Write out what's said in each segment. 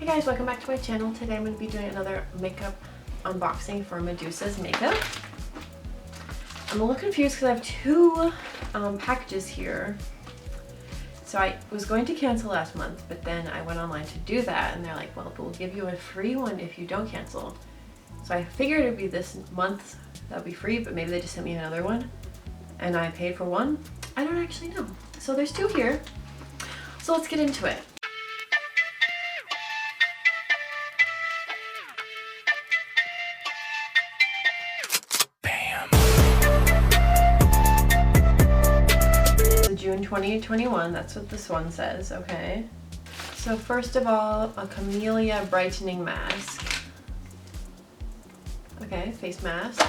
Hey guys, welcome back to my channel. Today I'm going to be doing another makeup unboxing for Medusa's makeup. I'm a little confused because I have two packages here. So I was going to cancel last month, but then I went online to do that and they're like, well, we'll give you a free one if you don't cancel. So I figured it would be this month that would be free, but maybe they just sent me another one and I paid for one. I don't actually know. So there's two here. So let's get into it. June 2021, that's what this one says, okay. So first of all, a Camellia brightening mask. Okay, face mask.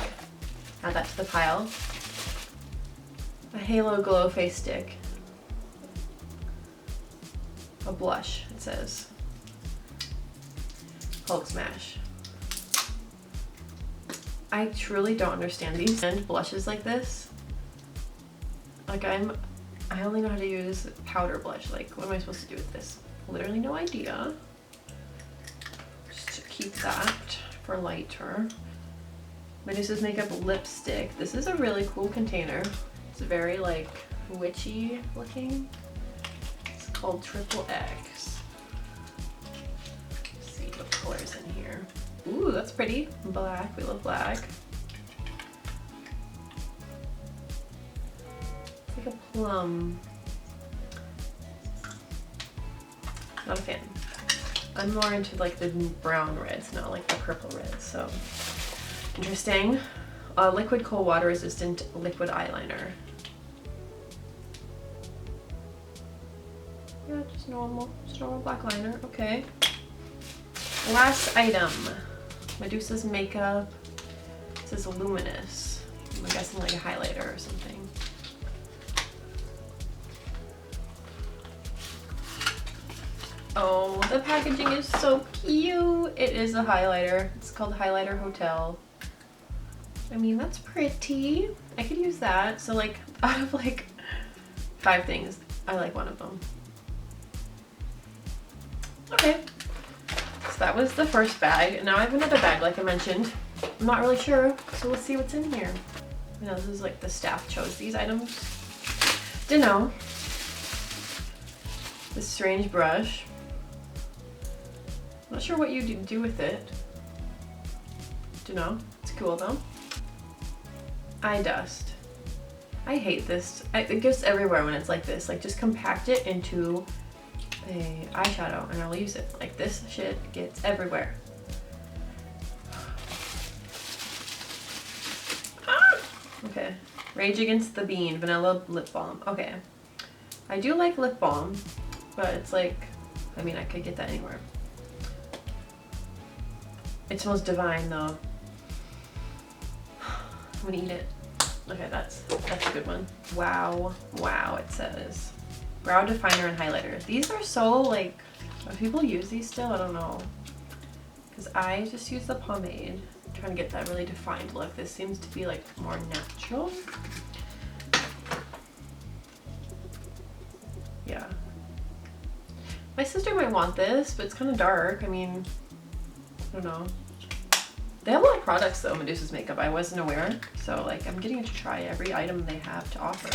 Add that to the pile. A Halo Glow face stick. A blush, it says. Hulk Smash. I truly don't understand these and blushes like this. Like I only know how to use powder blush. Like, what am I supposed to do with this? Literally no idea. Just keep that for later. Medusa's Makeup lipstick. This is a really cool container. It's very like witchy looking. It's called Triple X. Let's see what color's in here. Ooh, that's pretty. Black, we love black. Like a plum. Not a fan. I'm more into like the brown reds, not like the purple reds, so interesting. Liquid Cold Water Resistant Liquid Eyeliner. Yeah, just normal black liner, okay. Last item, Medusa's Makeup. This is Luminous. I'm guessing like a highlighter or something. Oh, the packaging is so cute. It is a highlighter. It's called Highlighter Hotel. I mean, that's pretty. I could use that. So like, out of like 5 things, I like one of them. Okay. So that was the first bag. Now I have another bag, like I mentioned. I'm not really sure, so let's see what's in here. You know, this is like the staff chose these items. Didn't know. This strange brush. Not sure what you do with it. Don't know. It's cool though. Eye dust. I hate this. It goes everywhere when it's like this. Like, just compact it into a eyeshadow and I'll use it. Like, this shit gets everywhere. Ah! Okay. Rage Against the Bean Vanilla Lip Balm. Okay. I do like lip balm, but it's like, I mean, I could get that anywhere. It smells divine though. I'm gonna eat it. Okay, that's a good one. Wow, wow, it says. Brow definer and highlighter. These are so like, do people use these still? I don't know. Because I just use the pomade. I'm trying to get that really defined look. This seems to be like more natural. Yeah. My sister might want this, but it's kind of dark. I mean, I don't know. They have a lot of products though, Medusa's Makeup. I wasn't aware. So like, I'm getting to try every item they have to offer.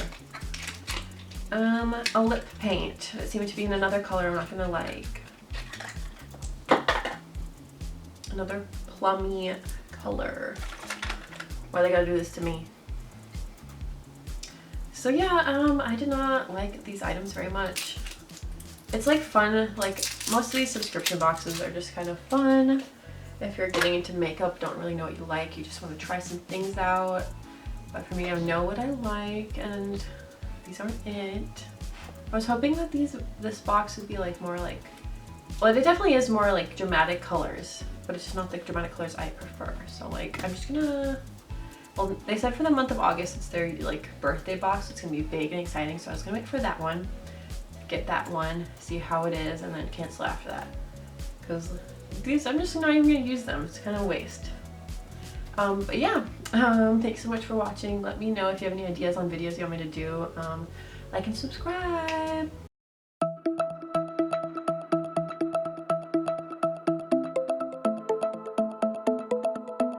A lip paint. It seemed to be in another color I'm not gonna like. Another plummy color. Why they gotta do this to me? So yeah, I did not like these items very much. It's like fun, like most of these subscription boxes are just kind of fun. If you're getting into makeup, don't really know what you like, you just want to try some things out. But for me, I know what I like and these aren't it. I was hoping that this box would be like more like, well, it definitely is more like dramatic colors, but it's just not the dramatic colors I prefer. So like, I'm just gonna, well, they said for the month of August, it's their like birthday box. It's gonna be big and exciting. So I was gonna wait for that one, get that one, see how it is, and then cancel after that. Because these, I'm just not even gonna use them. It's kind of a waste. But yeah, thanks so much for watching. Let me know if you have any ideas on videos you want me to do. Like and subscribe.